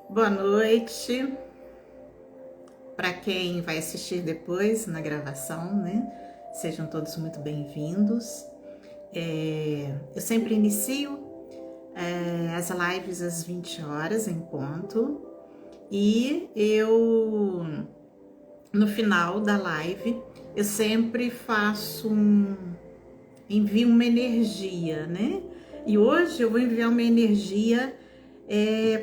Boa noite para quem vai assistir depois na gravação, né? Sejam todos muito bem-vindos. Eu sempre inicio as lives às 20 horas em ponto e no final da live, eu sempre envio uma energia, né? E hoje eu vou enviar uma energia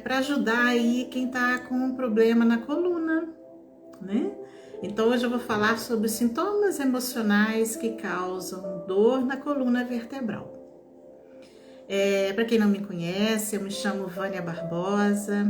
para ajudar aí quem tá com um problema na coluna, né? Então hoje eu vou falar sobre sintomas emocionais que causam dor na coluna vertebral. Para quem não me conhece, eu me chamo Vânia Barbosa,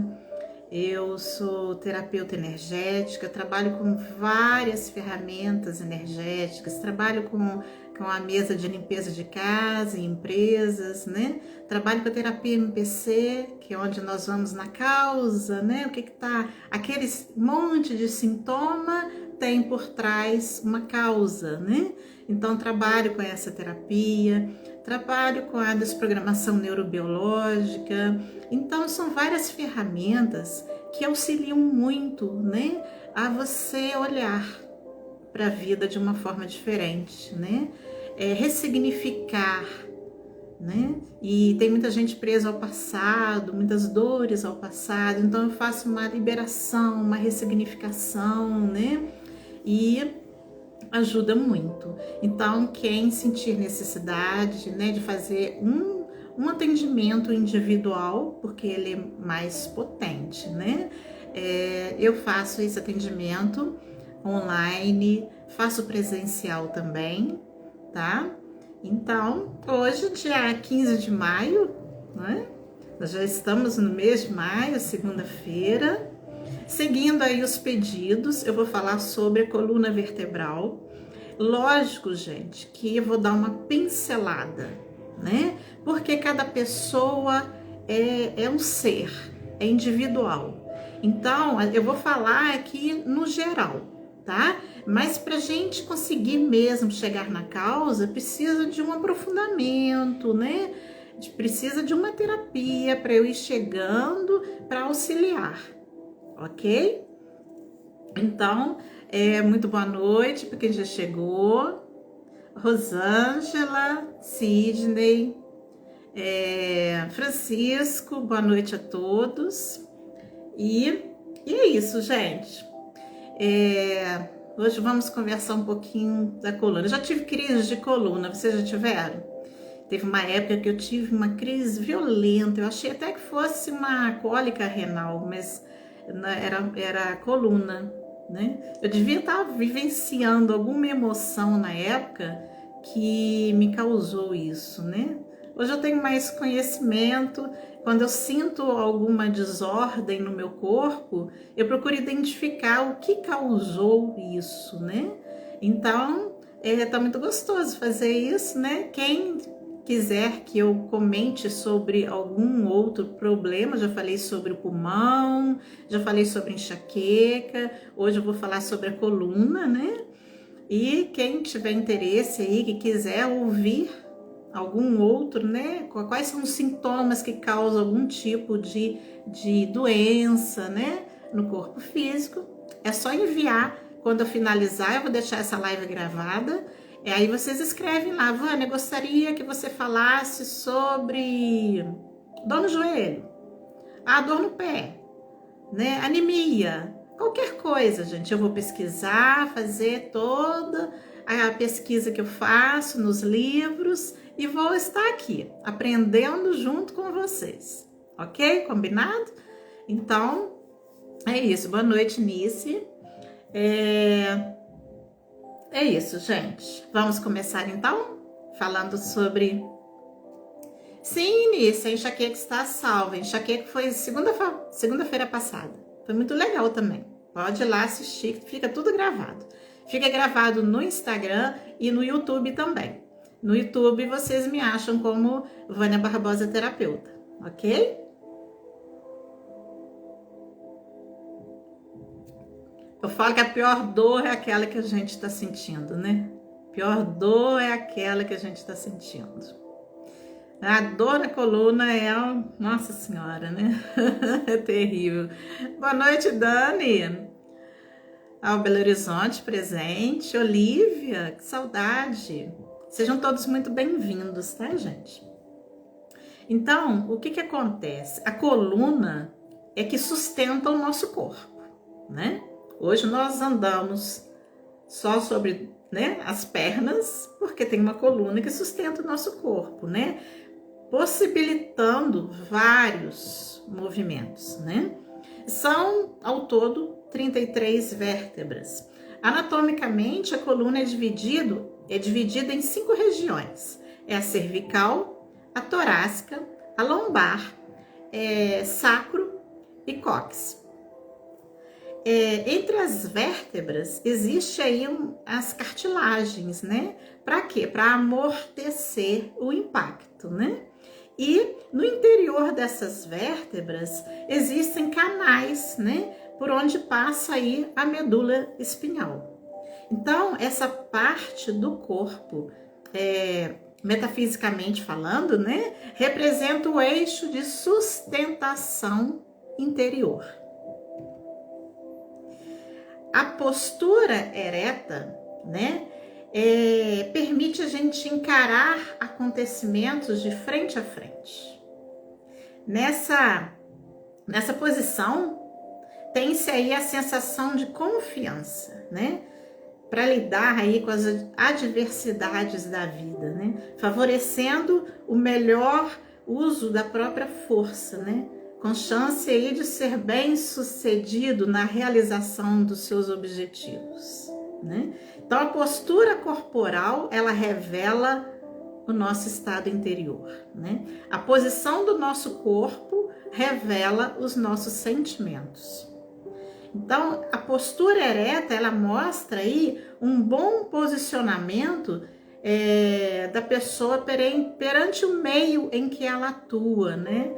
eu sou terapeuta energética, trabalho com várias ferramentas energéticas, trabalho com a mesa de limpeza de casa, em empresas, né? Trabalho com a terapia MPC, que é onde nós vamos na causa, né? O que tá, aquele monte de sintoma tem por trás uma causa, né? Então trabalho com essa terapia, trabalho com a desprogramação neurobiológica. Então são várias ferramentas que auxiliam muito, né, a você olhar para a vida de uma forma diferente, né? Ressignificar, né? E tem muita gente presa ao passado, muitas dores ao passado, então eu faço uma liberação, uma ressignificação, né? E ajuda muito. Então, quem sentir necessidade, né, de fazer um atendimento individual, porque ele é mais potente, né? Eu faço esse atendimento online, faço presencial também, tá? Então, hoje, dia 15 de maio, né? Nós já estamos no mês de maio, segunda-feira. Seguindo aí os pedidos, eu vou falar sobre a coluna vertebral. Lógico, gente, que eu vou dar uma pincelada, né? Porque cada pessoa é um ser, é individual. Então, eu vou falar aqui no geral, tá? Mas para a gente conseguir mesmo chegar na causa, precisa de um aprofundamento, né? Precisa de uma terapia para eu ir chegando para auxiliar, ok? Então, muito boa noite para quem já chegou. Rosângela, Sidney, Francisco, boa noite a todos. E é isso, gente. Hoje vamos conversar um pouquinho da coluna. Eu já tive crise de coluna, vocês já tiveram? Teve uma época que eu tive uma crise violenta, eu achei até que fosse uma cólica renal, mas era coluna, né? Eu devia estar vivenciando alguma emoção na época que me causou isso, né? Hoje eu tenho mais conhecimento, quando eu sinto alguma desordem no meu corpo, eu procuro identificar o que causou isso, né? Então, tá muito gostoso fazer isso, né? Quem quiser que eu comente sobre algum outro problema, já falei sobre o pulmão, já falei sobre enxaqueca, hoje eu vou falar sobre a coluna, né? E quem tiver interesse aí, que quiser ouvir algum outro, né? Quais são os sintomas que causam algum tipo de doença, né? No corpo físico, é só enviar. Quando eu finalizar, eu vou deixar essa live gravada. Aí vocês escrevem lá, Vânia, gostaria que você falasse sobre dor no joelho, dor no pé, né? Anemia, qualquer coisa, gente. Eu vou pesquisar, fazer toda a pesquisa que eu faço nos livros e vou estar aqui aprendendo junto com vocês, ok? Combinado? Então, é isso. Boa noite, Nice. É isso, gente. Vamos começar então? Falando sobre... Sim, Nice, a enxaqueca está salva. A enxaqueca foi segunda-feira passada. Foi muito legal também. Pode ir lá assistir, fica tudo gravado. Fica gravado no Instagram e no YouTube também. No YouTube vocês me acham como Vânia Barbosa Terapeuta, ok? Eu falo que a pior dor é aquela que a gente está sentindo, né? A pior dor é aquela que a gente está sentindo. A dor na coluna é, nossa senhora, né? É terrível. Boa noite, Dani. Ao Belo Horizonte presente. Olivia, que saudade. Sejam todos muito bem-vindos, tá, gente? Então, o que acontece? A coluna é que sustenta o nosso corpo, né? Hoje nós andamos só sobre, né, as pernas, porque tem uma coluna que sustenta o nosso corpo, né? Possibilitando vários movimentos, né? São, ao todo, 33 vértebras. Anatomicamente, a coluna é dividida em 5 regiões. É a cervical, a torácica, a lombar, sacro e cóccix. Entre as vértebras, existe aí as cartilagens, né? Para quê? Para amortecer o impacto, né? E no interior dessas vértebras existem canais, né? Por onde passa aí a medula espinhal. Então, essa parte do corpo, metafisicamente falando, né? Representa o eixo de sustentação interior. A postura ereta, né, permite a gente encarar acontecimentos de frente a frente. Nessa posição, tem-se aí a sensação de confiança, né, para lidar aí com as adversidades da vida, né, favorecendo o melhor uso da própria força, né, com chance aí de ser bem sucedido na realização dos seus objetivos, né? Então a postura corporal, ela revela o nosso estado interior, né? A posição do nosso corpo revela os nossos sentimentos. Então a postura ereta, ela mostra aí um bom posicionamento da pessoa perante o meio em que ela atua, né?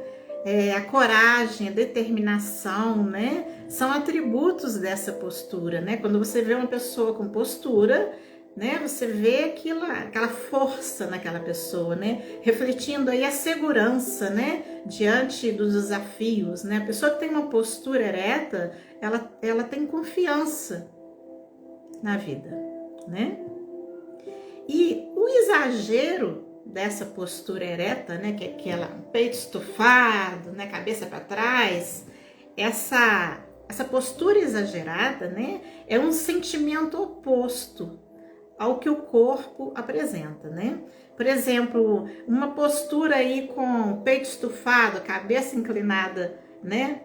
A coragem, a determinação, né? São atributos dessa postura, né? Quando você vê uma pessoa com postura, né? Você vê aquela força naquela pessoa, né? Refletindo aí a segurança, né? Diante dos desafios, né? A pessoa que tem uma postura ereta, ela tem confiança na vida, né? E o exagero dessa postura ereta, né, que é aquela peito estufado, né, cabeça para trás, essa postura exagerada, né, é um sentimento oposto ao que o corpo apresenta, né? Por exemplo, uma postura aí com peito estufado, cabeça inclinada, né,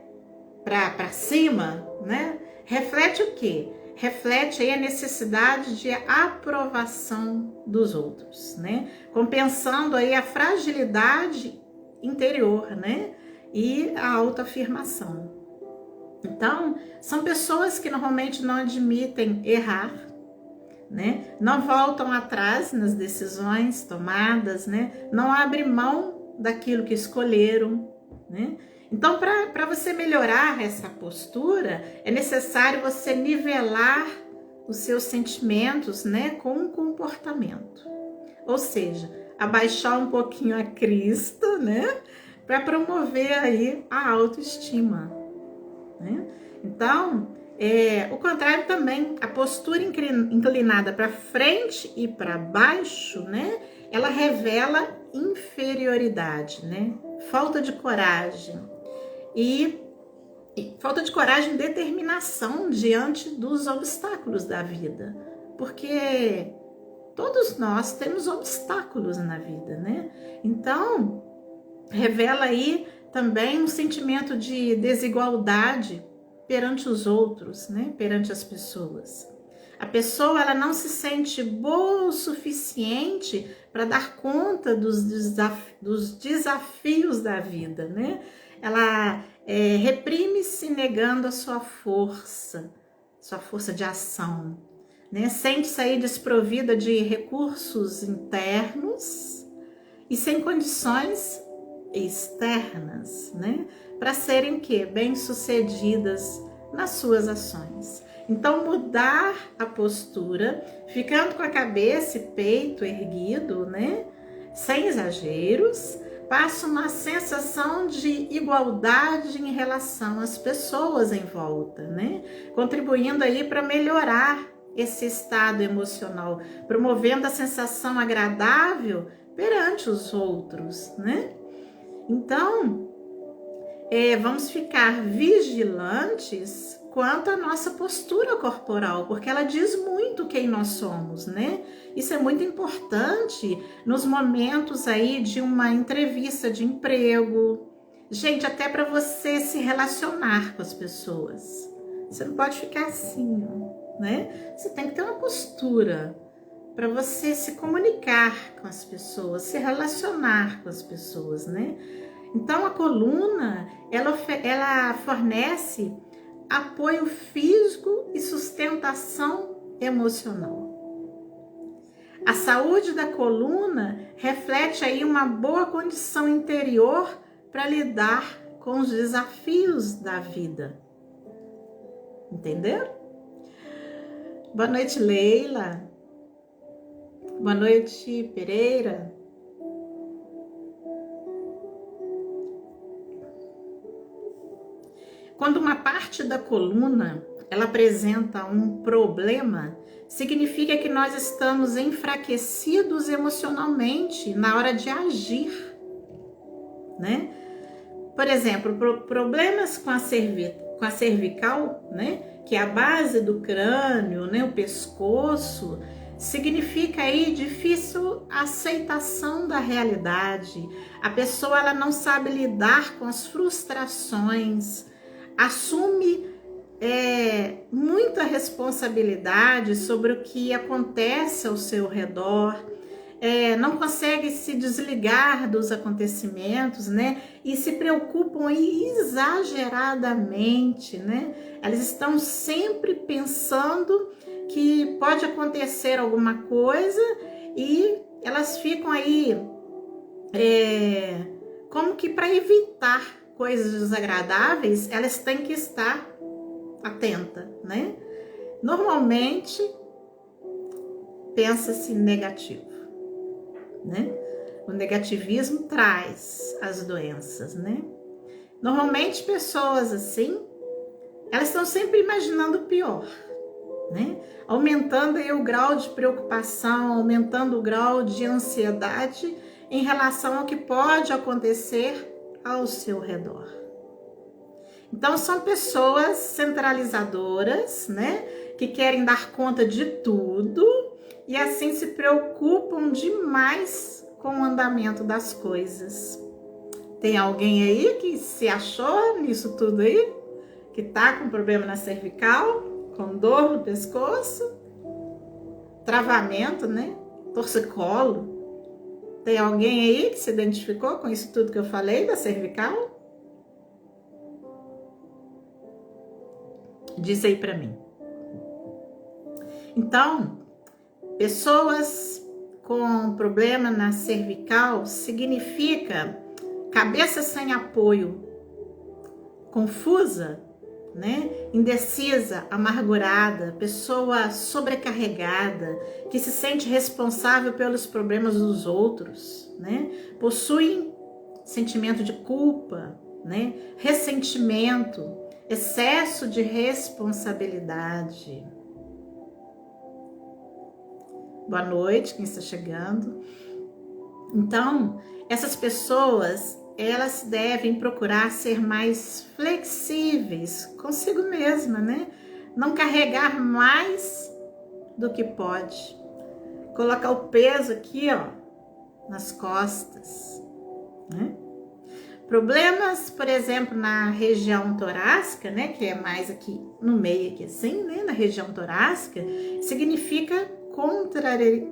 para cima, né, reflete o quê? Reflete aí a necessidade de aprovação dos outros, né? Compensando aí a fragilidade interior, né? E a autoafirmação. Então, são pessoas que normalmente não admitem errar, né? Não voltam atrás nas decisões tomadas, né? Não abrem mão daquilo que escolheram, né? Então, para você melhorar essa postura, é necessário você nivelar os seus sentimentos, né, com o comportamento. Ou seja, abaixar um pouquinho a crista, né, para promover aí a autoestima, né? Então, o contrário também, a postura inclinada para frente e para baixo, né, ela revela inferioridade, né, falta de coragem. E falta de coragem e determinação diante dos obstáculos da vida, porque todos nós temos obstáculos na vida, né? Então, revela aí também um sentimento de desigualdade perante os outros, né? Perante as pessoas. A pessoa, ela não se sente boa o suficiente para dar conta dos desafios da vida, né? Ela reprime-se negando a sua força de ação, né? Sente-se aí desprovida de recursos internos e sem condições externas, né? Para serem bem-sucedidas nas suas ações. Então, mudar a postura, ficando com a cabeça e peito erguido, né? Sem exageros, passa uma sensação de igualdade em relação às pessoas em volta, né? Contribuindo aí para melhorar esse estado emocional, promovendo a sensação agradável perante os outros, né? Então, vamos ficar vigilantes quanto à nossa postura corporal, porque ela diz muito quem nós somos, né? Isso é muito importante nos momentos aí de uma entrevista de emprego. Gente, até para você se relacionar com as pessoas. Você não pode ficar assim, né? Você tem que ter uma postura para você se comunicar com as pessoas, se relacionar com as pessoas, né? Então a coluna, ela fornece apoio físico e sustentação emocional. A saúde da coluna reflete aí uma boa condição interior para lidar com os desafios da vida. Entenderam? Boa noite, Leila. Boa noite, Pereira. Quando uma parte da coluna ela apresenta um problema, significa que nós estamos enfraquecidos emocionalmente na hora de agir, né? Por exemplo, problemas com a cervical, né? Que é a base do crânio, né? O pescoço, significa aí difícil aceitação da realidade. A pessoa ela não sabe lidar com as frustrações, assume muita responsabilidade sobre o que acontece ao seu redor, não consegue se desligar dos acontecimentos, né? E se preocupam exageradamente, né? Elas estão sempre pensando que pode acontecer alguma coisa e elas ficam aí como que para evitar coisas desagradáveis, elas têm que estar atenta, né? Normalmente pensa-se negativo, né? O negativismo traz as doenças, né? Normalmente pessoas assim, elas estão sempre imaginando o pior, né? Aumentando aí o grau de preocupação, aumentando o grau de ansiedade em relação ao que pode acontecer ao seu redor. Então são pessoas centralizadoras, né? Que querem dar conta de tudo e assim se preocupam demais com o andamento das coisas. Tem alguém aí que se achou nisso tudo aí? Que tá com problema na cervical, com dor no pescoço, travamento, né? Torcicolo. Tem alguém aí que se identificou com isso tudo que eu falei da cervical? Diz aí para mim. Então, pessoas com problema na cervical significa cabeça sem apoio, confusa, né? Indecisa, amargurada, pessoa sobrecarregada, que se sente responsável pelos problemas dos outros, né? Possuem sentimento de culpa, né? Ressentimento, excesso de responsabilidade. Boa noite, quem está chegando. Então, essas pessoas, elas devem procurar ser mais flexíveis consigo mesma, né? Não carregar mais do que pode. Colocar o peso aqui, ó, nas costas, né? Problemas, por exemplo, na região torácica, né? Que é mais aqui no meio, aqui assim, né? Na região torácica, significa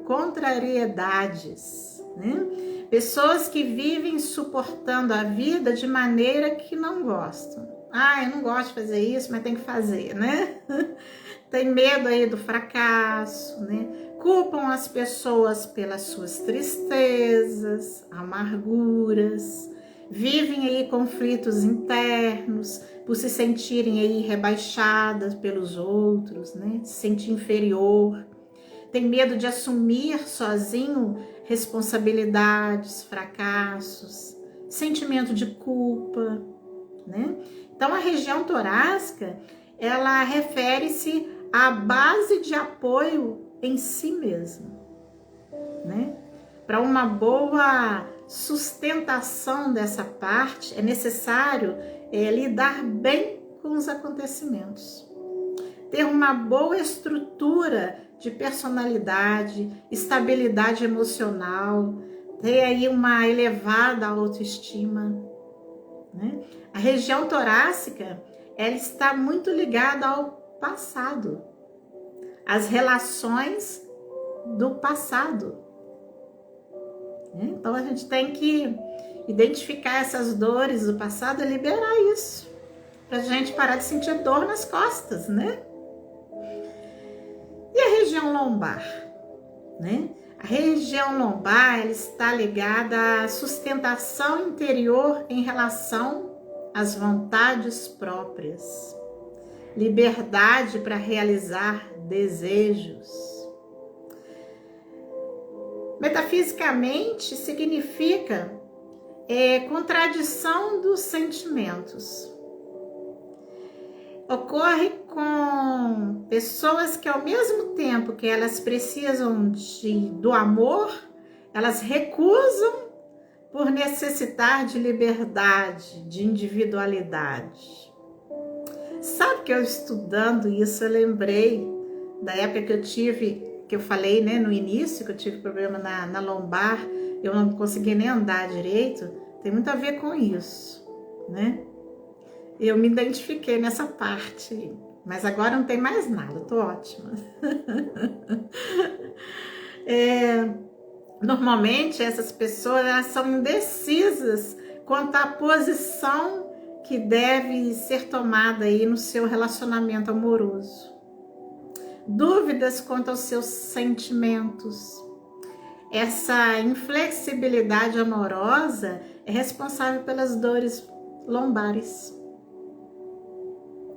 contrariedades, né? Pessoas que vivem suportando a vida de maneira que não gostam. Ah, eu não gosto de fazer isso, mas tem que fazer, né? Tem medo aí do fracasso, né? Culpam as pessoas pelas suas tristezas, amarguras, vivem aí conflitos internos, por se sentirem aí rebaixadas pelos outros, né? Se sentir inferior. Tem medo de assumir sozinho responsabilidades, fracassos, sentimento de culpa, né? Então, a região torácica, ela refere-se à base de apoio em si mesmo, né? Para uma boa sustentação dessa parte, é necessário lidar bem com os acontecimentos, ter uma boa estrutura de personalidade, estabilidade emocional, ter aí uma elevada autoestima, né? A região torácica, ela está muito ligada ao passado, às relações do passado. Então a gente tem que identificar essas dores do passado e liberar isso, pra gente parar de sentir dor nas costas, né? E a região lombar, né? A região lombar, ela está ligada à sustentação interior em relação às vontades próprias, liberdade para realizar desejos. Metafisicamente, significa contradição dos sentimentos. Ocorre com pessoas que, ao mesmo tempo que elas precisam do amor, elas recusam por necessitar de liberdade, de individualidade. Sabe que eu estudando isso, eu lembrei da época que eu falei, né, no início, que eu tive problema na lombar, eu não conseguia nem andar direito, tem muito a ver com isso, né? Eu me identifiquei nessa parte, mas agora não tem mais nada, eu tô ótima. Normalmente essas pessoas, elas são indecisas quanto à posição que deve ser tomada aí no seu relacionamento amoroso. Dúvidas quanto aos seus sentimentos. Essa inflexibilidade amorosa é responsável pelas dores lombares,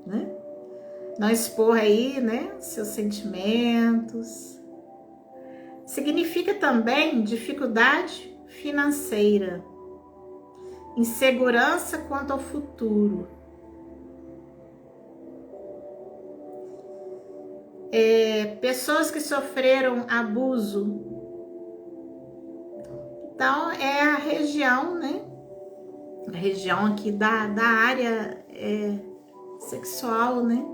né? Não expor aí, né, seus sentimentos. Significa também dificuldade financeira, insegurança quanto ao futuro. Pessoas que sofreram abuso. Então, é a região, né? A região aqui da área sexual, né?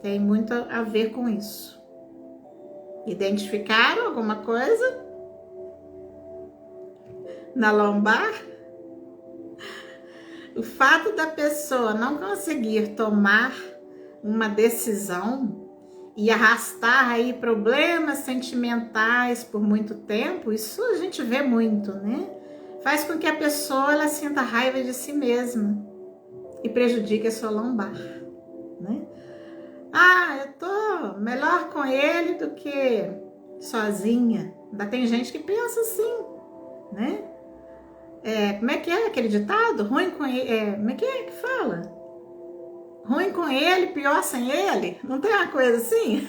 Tem muito a ver com isso. Identificaram alguma coisa na lombar? O fato da pessoa não conseguir tomar uma decisão e arrastar aí problemas sentimentais por muito tempo, isso a gente vê muito, né? Faz com que a pessoa ela sinta raiva de si mesma e prejudique a sua lombar, né? Ah, eu tô melhor com ele do que sozinha. Ainda tem gente que pensa assim, né? Como é que é aquele ditado? Ruim com ele, como é que fala? Ruim com ele, pior sem ele. Não tem uma coisa assim?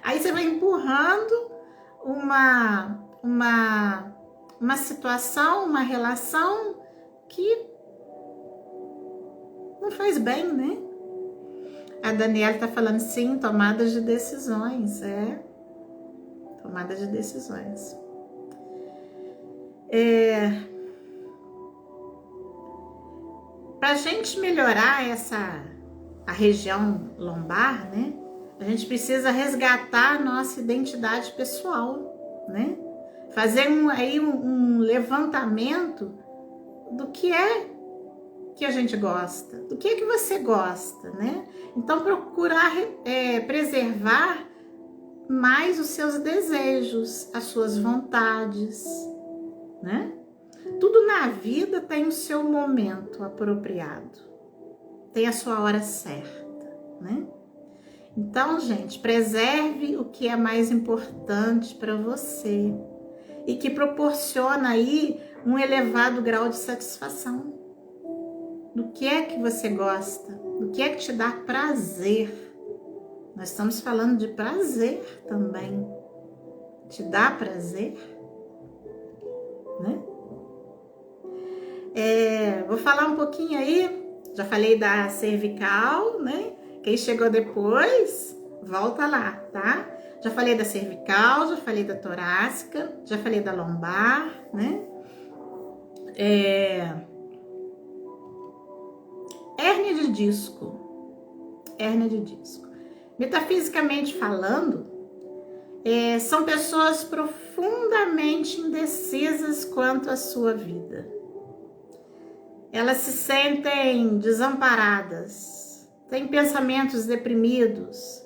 Aí você vai empurrando uma situação, uma relação que não faz bem, né? A Daniela tá falando sim, tomadas de decisões, tomadas de decisões. Pra gente melhorar a região lombar, né? A gente precisa resgatar a nossa identidade pessoal, né? Fazer um levantamento do que é que a gente gosta, do que é que você gosta, né? Então, procurar preservar mais os seus desejos, as suas vontades, né? Tudo na vida tem o seu momento apropriado, tem a sua hora certa, né? Então, gente, preserve o que é mais importante para você e que proporciona aí um elevado grau de satisfação. Do que é que você gosta? Do que é que te dá prazer? Nós estamos falando de prazer também. Te dá prazer? Né? Vou falar um pouquinho aí, já falei da cervical, né? Quem chegou depois, volta lá, tá? Já falei da cervical, já falei da torácica, já falei da lombar, né? Hérnia de disco. Hérnia de disco. Metafisicamente falando, são pessoas profundamente indecisas quanto à sua vida. Elas se sentem desamparadas, têm pensamentos deprimidos,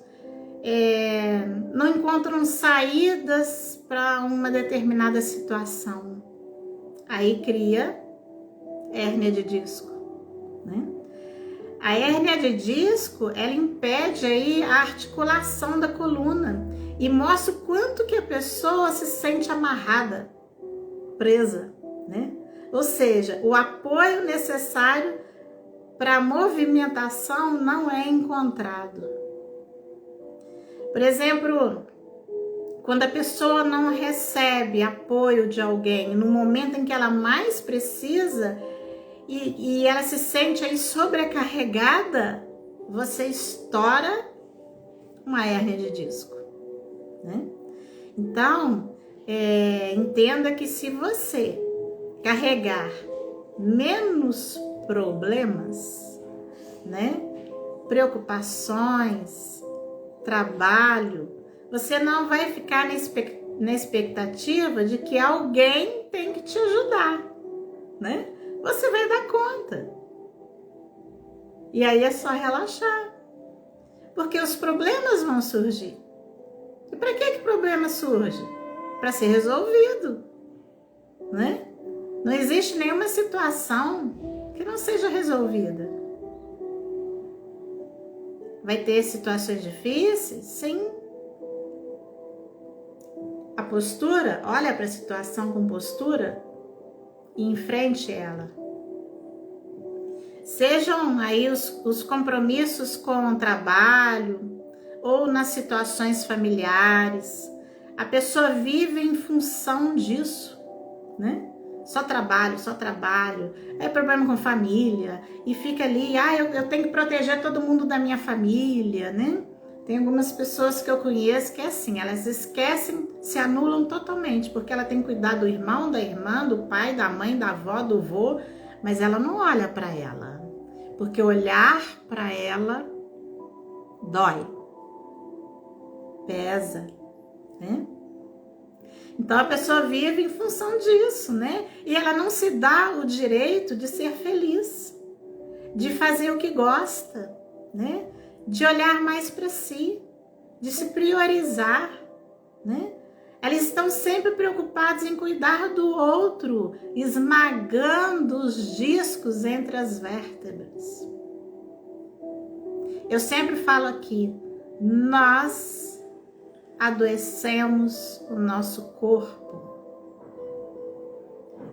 não encontram saídas para uma determinada situação. Aí cria hérnia de disco, né? A hérnia de disco, ela impede aí a articulação da coluna e mostra o quanto que a pessoa se sente amarrada, presa, né? Ou seja, o apoio necessário para a movimentação não é encontrado. Por exemplo, quando a pessoa não recebe apoio de alguém no momento em que ela mais precisa e ela se sente aí sobrecarregada, você estoura uma hérnia de disco, né? Então, entenda que se você carregar menos problemas, né? Preocupações, trabalho, você não vai ficar na expectativa de que alguém tem que te ajudar, né? Você vai dar conta. E aí é só relaxar. Porque os problemas vão surgir. E para que problema surge? Para ser resolvido, né? Não existe nenhuma situação que não seja resolvida. Vai ter situações difíceis? Sim. A postura, olha para a situação com postura e enfrente ela. Sejam aí os compromissos com o trabalho ou nas situações familiares. A pessoa vive em função disso, né? Só trabalho, é problema com família, e fica ali, eu tenho que proteger todo mundo da minha família, né? Tem algumas pessoas que eu conheço que é assim, elas esquecem, se anulam totalmente, porque ela tem que cuidar do irmão, da irmã, do pai, da mãe, da avó, do vô, mas ela não olha para ela, porque olhar para ela dói, pesa, né? Então a pessoa vive em função disso, né? E ela não se dá o direito de ser feliz, de fazer o que gosta, né? De olhar mais para si, de se priorizar, né? Elas estão sempre preocupadas em cuidar do outro, esmagando os discos entre as vértebras. Eu sempre falo aqui, nós adoecemos o nosso corpo.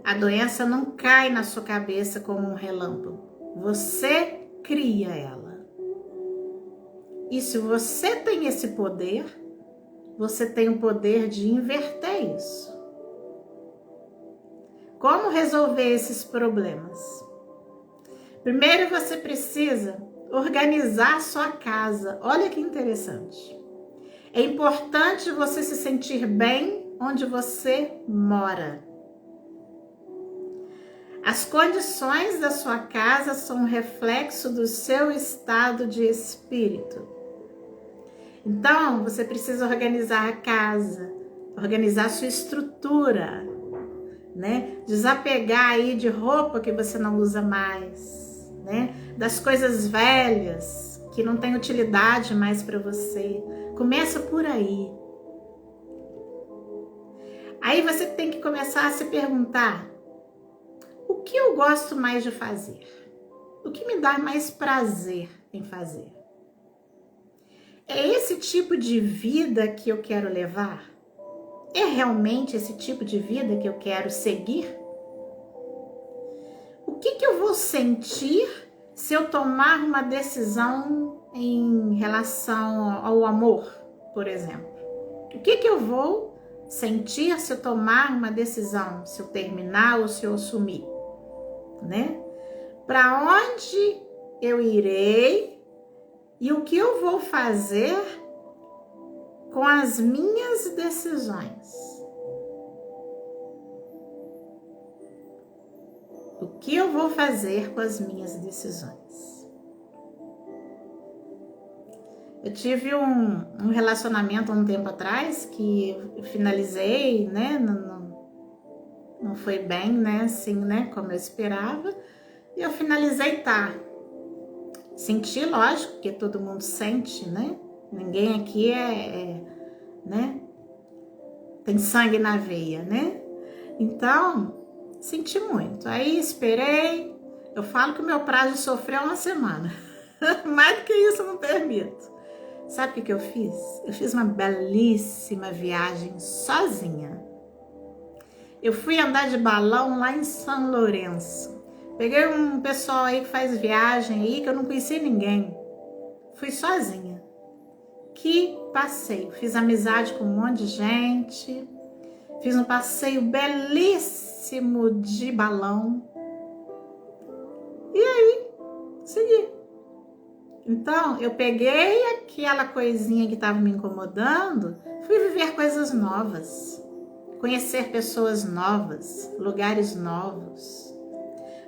A doença não cai na sua cabeça como um relâmpago. Você cria ela. E se você tem esse poder, você tem o poder de inverter isso. Como resolver esses problemas? Primeiro você precisa organizar sua casa. Olha que interessante. É importante você se sentir bem onde você mora. As condições da sua casa são um reflexo do seu estado de espírito. Então, você precisa organizar a casa, organizar a sua estrutura, né? Desapegar aí de roupa que você não usa mais, né? Das coisas velhas que não têm utilidade mais para você. Começa por aí. Aí você tem que começar a se perguntar: o que eu gosto mais de fazer? O que me dá mais prazer em fazer? É esse tipo de vida que eu quero levar? É realmente esse tipo de vida que eu quero seguir? O que eu vou sentir se eu tomar uma decisão em relação ao amor, por exemplo? O que eu vou sentir se eu tomar uma decisão, se eu terminar ou se eu assumir? né? Para onde eu irei e o que eu vou fazer com as minhas decisões. O que eu vou fazer com as minhas decisões? Eu tive um relacionamento há um tempo atrás que eu finalizei, né? Não foi bem, né? Assim, né? Como eu esperava. E eu finalizei, tá. Senti, lógico, que todo mundo sente, né? Ninguém aqui né? Tem sangue na veia, né? Então, senti muito. Aí esperei. Eu falo que o meu prazo de sofrer é uma semana. Mais do que isso eu não permito. Sabe o que eu fiz? Eu fiz uma belíssima viagem sozinha. Eu fui andar de balão lá em São Lourenço. Peguei um pessoal aí que faz viagem aí, que eu não conhecia ninguém. Fui sozinha. Que passeio. Fiz amizade com um monte de gente. Fiz um passeio belíssimo de balão. E aí, segui. Então, eu peguei aquela coisinha que estava me incomodando, fui viver coisas novas, conhecer pessoas novas, lugares novos.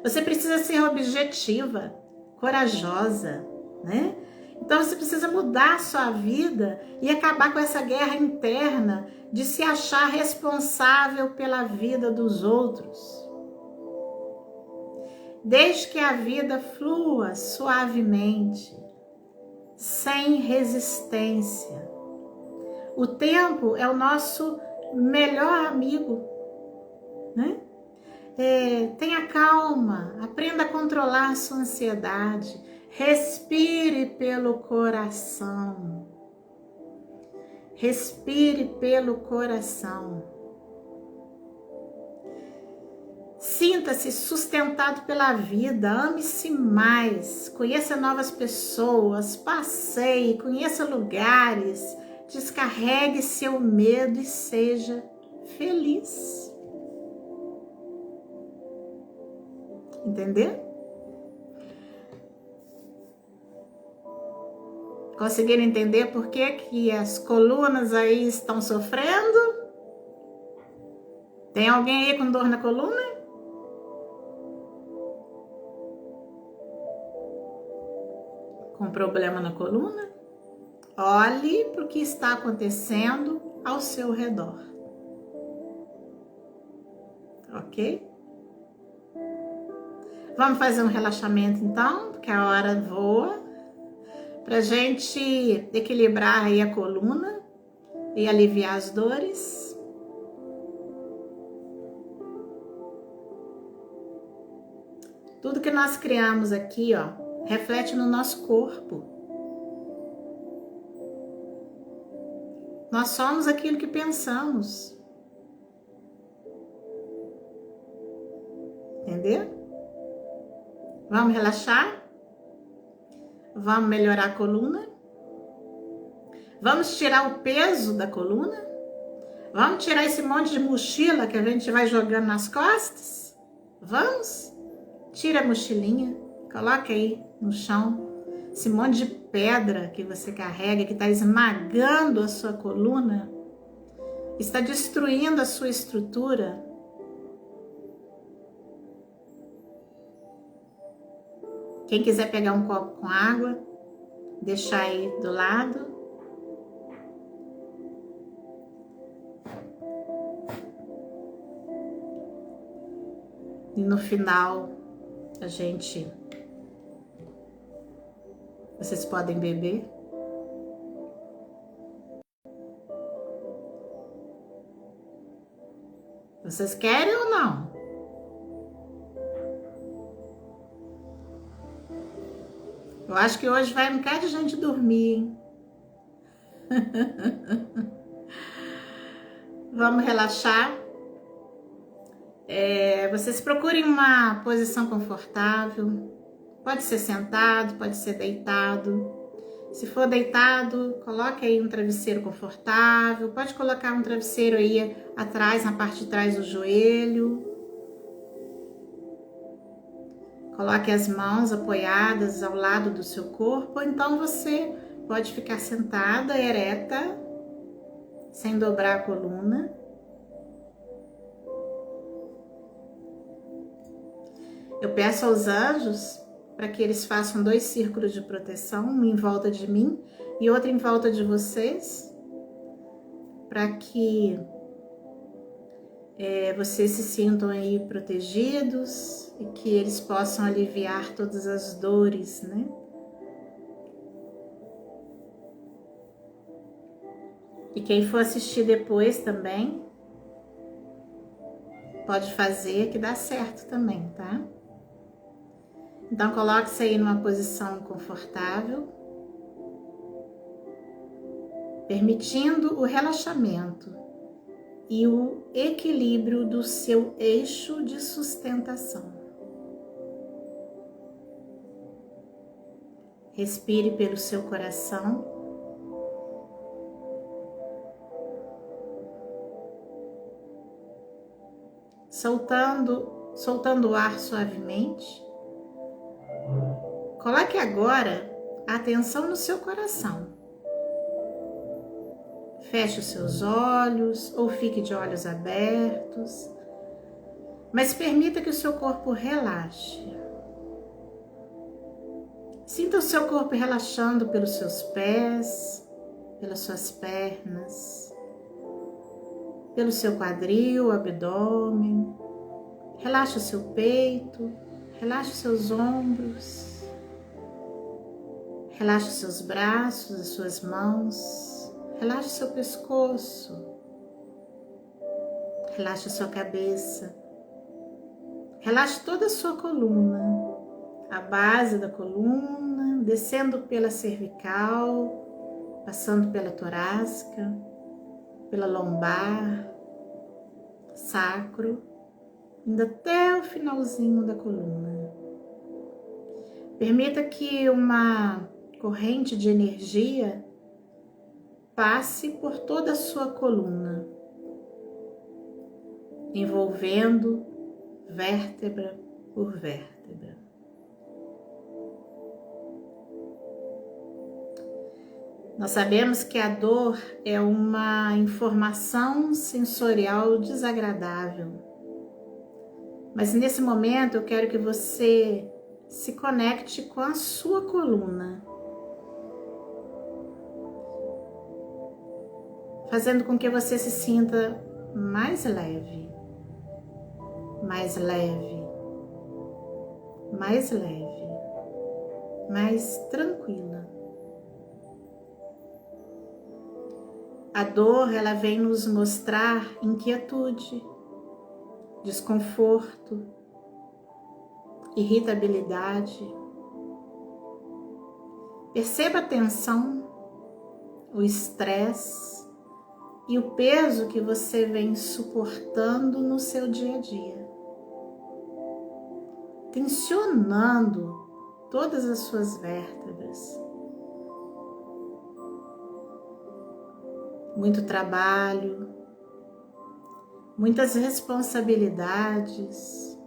Você precisa ser objetiva, corajosa, né? Então, você precisa mudar a sua vida e acabar com essa guerra interna de se achar responsável pela vida dos outros. Desde que a vida flua suavemente, sem resistência. O tempo é o nosso melhor amigo, né? Tenha calma, aprenda a controlar a sua ansiedade, respire pelo coração. Respire pelo coração. Sinta-se sustentado pela vida, ame-se mais, conheça novas pessoas, passeie, conheça lugares, descarregue seu medo e seja feliz. Entendeu? Conseguiram entender por que as colunas aí estão sofrendo? Tem alguém aí com dor na coluna? Com problema na coluna? Olhe para o que está acontecendo ao seu redor. Ok? Vamos fazer um relaxamento então, porque a hora voa, para a gente equilibrar aí a coluna e aliviar as dores. Tudo que nós criamos aqui, ó, reflete no nosso corpo. Nós somos aquilo que pensamos. Entendeu? Vamos relaxar? Vamos melhorar a coluna? Vamos tirar o peso da coluna? Vamos tirar esse monte de mochila que a gente vai jogando nas costas? Vamos? Tira a mochilinha, coloca aí no chão. Esse monte de pedra que você carrega, que está esmagando a sua coluna, está destruindo a sua estrutura. Quem quiser pegar um copo com água, deixar aí do lado. E no final, vocês podem beber. Vocês querem ou não? Eu acho que hoje vai um bocado de gente dormir, hein? Vamos relaxar. Vocês procurem uma posição confortável. Pode ser sentado, pode ser deitado. Se for deitado, coloque aí um travesseiro confortável. Pode colocar um travesseiro aí atrás, na parte de trás do joelho. Coloque as mãos apoiadas ao lado do seu corpo, ou então você pode ficar sentada, ereta, sem dobrar a coluna. Eu peço aos anjos para que eles façam 2 círculos de proteção, um em volta de mim e outro em volta de vocês, para que vocês se sintam aí protegidos e que eles possam aliviar todas as dores, né? E quem for assistir depois também, pode fazer que dá certo também, tá? Então coloque-se aí numa posição confortável, permitindo o relaxamento e o equilíbrio do seu eixo de sustentação. Respire pelo seu coração. Soltando o ar suavemente. Coloque agora a atenção no seu coração. Feche os seus olhos ou fique de olhos abertos, mas permita que o seu corpo relaxe. Sinta o seu corpo relaxando pelos seus pés, pelas suas pernas, pelo seu quadril, abdômen. Relaxe o seu peito, relaxe os seus ombros, relaxe os seus braços, as suas mãos, relaxe o seu pescoço, relaxe a sua cabeça, relaxe toda a sua coluna, a base da coluna, descendo pela cervical, passando pela torácica, pela lombar, sacro, indo até o finalzinho da coluna. Permita que uma corrente de energia passe por toda a sua coluna, envolvendo vértebra por vértebra. Nós sabemos que a dor é uma informação sensorial desagradável. Mas nesse momento eu quero que você se conecte com a sua coluna, fazendo com que você se sinta mais leve, mais leve, mais leve, mais tranquila. A dor, ela vem nos mostrar inquietude, desconforto, irritabilidade. Perceba a tensão, o estresse e o peso que você vem suportando no seu dia a dia, tensionando todas as suas vértebras. Muito trabalho, muitas responsabilidades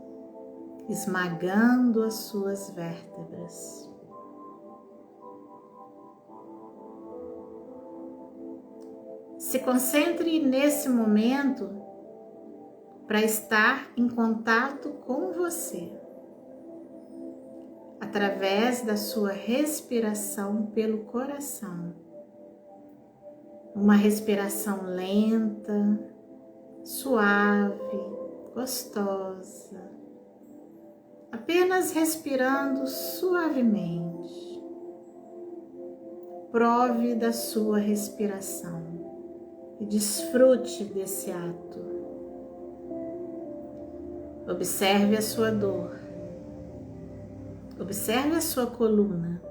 esmagando as suas vértebras. Se concentre nesse momento para estar em contato com você, através da sua respiração pelo coração. Uma respiração lenta, suave, gostosa, apenas respirando suavemente. Prove da sua respiração e desfrute desse ato. Observe a sua dor, observe a sua coluna.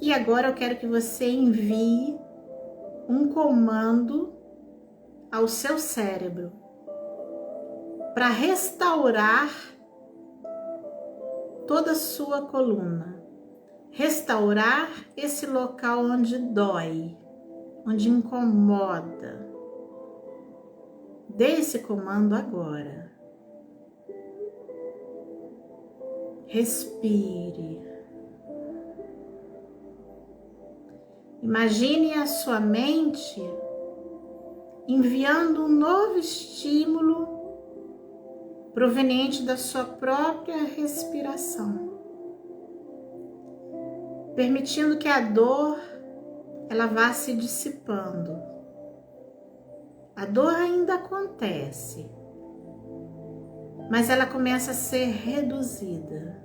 E agora eu quero que você envie um comando ao seu cérebro para restaurar toda a sua coluna, restaurar esse local onde dói, onde incomoda. Dê esse comando agora. Respire. Imagine a sua mente enviando um novo estímulo proveniente da sua própria respiração, permitindo que a dor ela vá se dissipando. A dor ainda acontece, mas ela começa a ser reduzida,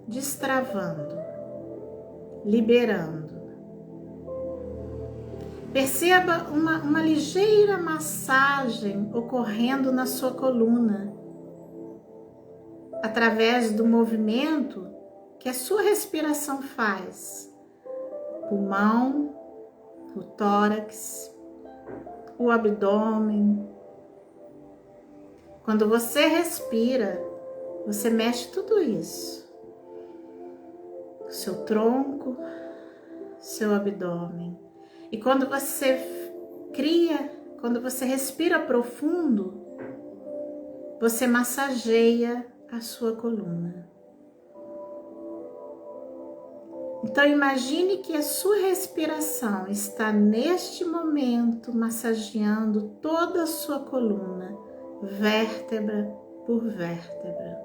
destravando, liberando. Perceba uma ligeira massagem ocorrendo na sua coluna, através do movimento que a sua respiração faz. Pulmão, o tórax, o abdômen. Quando você respira, você mexe tudo isso. Seu tronco, seu abdômen. E quando você quando você respira profundo, você massageia a sua coluna. Então imagine que a sua respiração está neste momento massageando toda a sua coluna, vértebra por vértebra.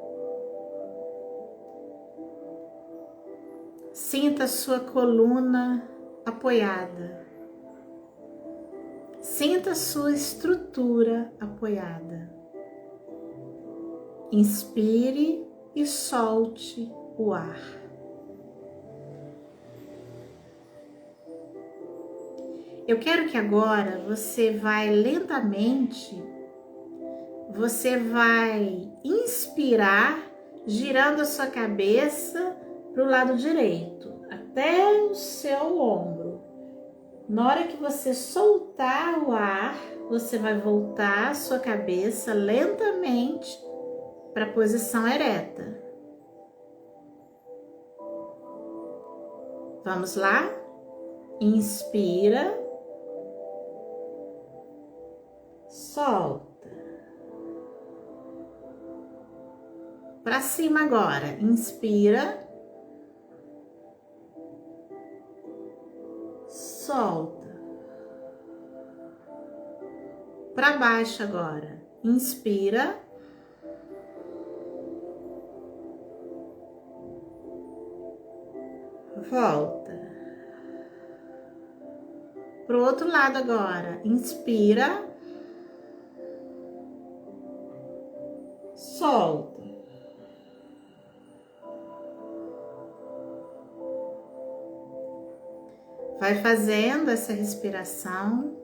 Sinta a sua coluna apoiada. Sinta a sua estrutura apoiada. Inspire e solte o ar. Eu quero que agora você vai lentamente, você vai inspirar, girando a sua cabeça para o lado direito, até o seu ombro. Na hora que você soltar o ar, você vai voltar a sua cabeça lentamente para a posição ereta. Vamos lá? Inspira, solta. Para cima agora. Inspira, solta. Para baixo agora. Inspira, volta. Pro outro lado agora. Inspira, solta. Vai fazendo essa respiração.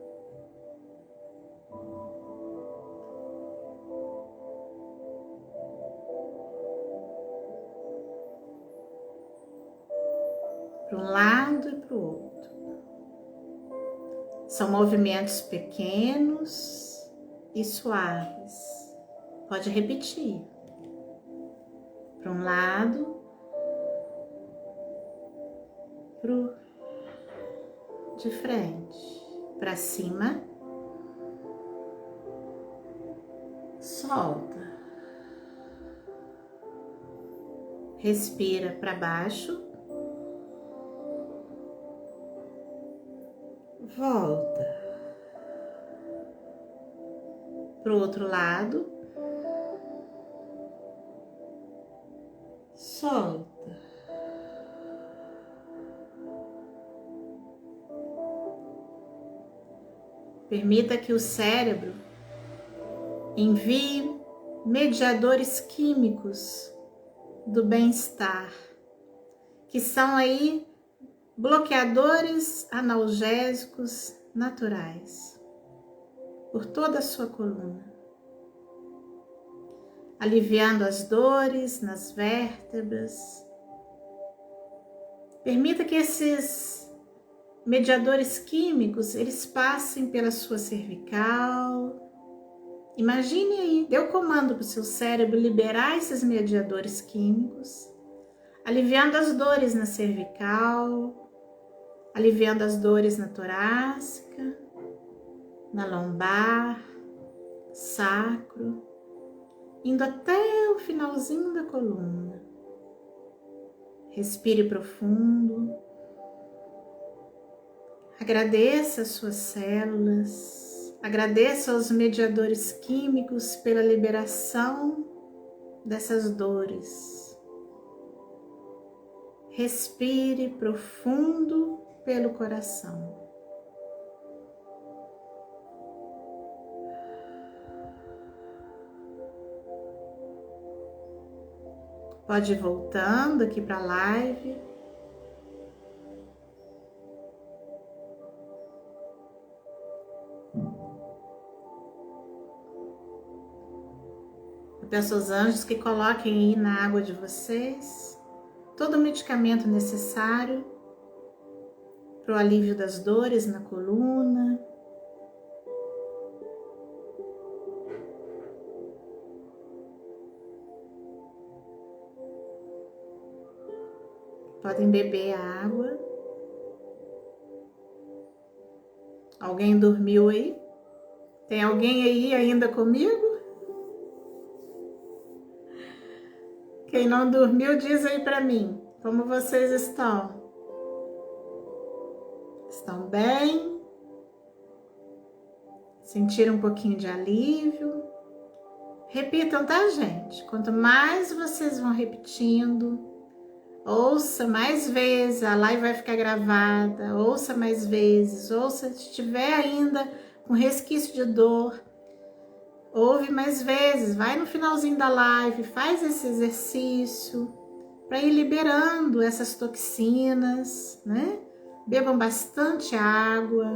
Para um lado e para o outro. São movimentos pequenos e suaves. Pode repetir. Para um lado, pro de frente, para cima, solta. Respira para baixo, volta. Pro outro lado, solta. Permita que o cérebro envie mediadores químicos do bem-estar, que são aí bloqueadores analgésicos naturais, por toda a sua coluna, aliviando as dores nas vértebras. Permita que esses mediadores químicos, eles passem pela sua cervical. Imagine aí, dê o comando para o seu cérebro liberar esses mediadores químicos, aliviando as dores na cervical, aliviando as dores na torácica, na lombar, sacro, indo até o finalzinho da coluna. Respire profundo. Agradeça as suas células. Agradeça aos mediadores químicos pela liberação dessas dores. Respire profundo pelo coração. Pode ir voltando aqui para a live. Eu peço aos anjos que coloquem aí na água de vocês todo o medicamento necessário para o alívio das dores na coluna. Podem beber a água. Alguém dormiu aí? Tem alguém aí ainda comigo? Quem não dormiu, diz aí para mim, como vocês estão? Estão bem? Sentiram um pouquinho de alívio? Repitam, tá, gente? Quanto mais vocês vão repetindo, ouça mais vezes, a live vai ficar gravada, ouça mais vezes, ouça se estiver ainda com resquício de dor, ouve mais vezes, vai no finalzinho da live, faz esse exercício para ir liberando essas toxinas, né? Bebam bastante água.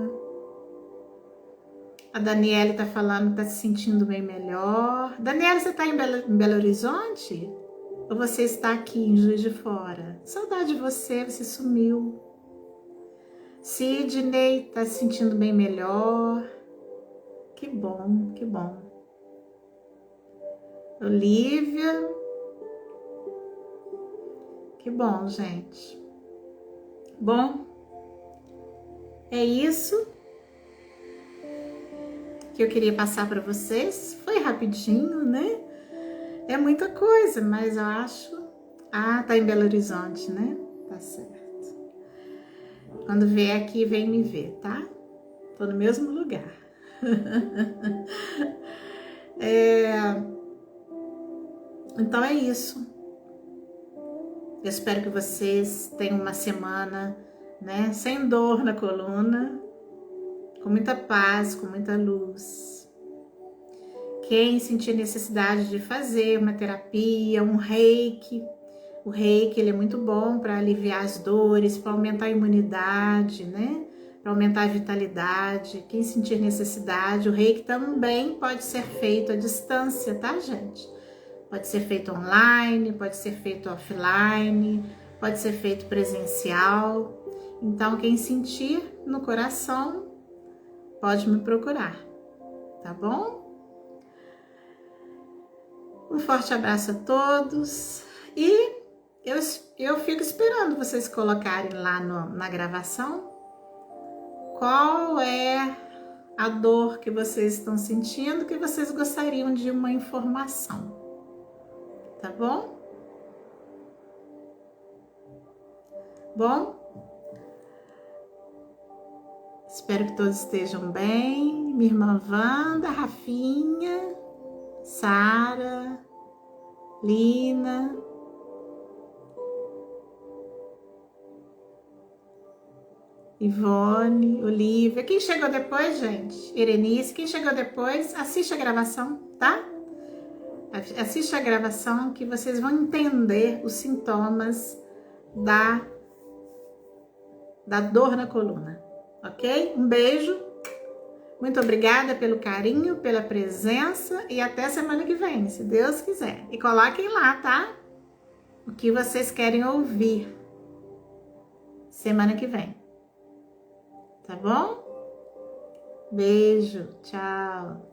A Daniele tá falando, tá se sentindo bem melhor. Daniele, você tá em Belo Horizonte? Ou você está aqui em Juiz de Fora? Saudade de você, você sumiu. Sidney tá se sentindo bem melhor. Que bom, que bom. Olivia. Que bom, gente. Bom, é isso que eu queria passar para vocês. Foi rapidinho, né? É muita coisa, mas eu acho... Ah, tá em Belo Horizonte, né? Tá certo. Quando vier aqui, vem me ver, tá? Tô no mesmo lugar. Então é isso. Eu espero que vocês tenham uma semana, né, sem dor na coluna, com muita paz, com muita luz. Quem sentir necessidade de fazer uma terapia, um reiki, o reiki ele é muito bom para aliviar as dores, para aumentar a imunidade, né? Para aumentar a vitalidade. Quem sentir necessidade, o reiki também pode ser feito à distância, tá, gente? Pode ser feito online, pode ser feito offline, pode ser feito presencial. Então, quem sentir no coração, pode me procurar, tá bom? Um forte abraço a todos e eu fico esperando vocês colocarem lá na gravação qual é a dor que vocês estão sentindo, que vocês gostariam de uma informação, tá bom? Bom, espero que todos estejam bem. Minha irmã Wanda, Rafinha, Sara, Lina, Ivone, Olivia. Quem chegou depois, gente? Erenice. Quem chegou depois, assiste a gravação, tá? Assiste a gravação que vocês vão entender os sintomas da dor na coluna, ok? Um beijo. Muito obrigada pelo carinho, pela presença e até semana que vem, se Deus quiser. E coloquem lá, tá? O que vocês querem ouvir semana que vem. Tá bom? Beijo, tchau.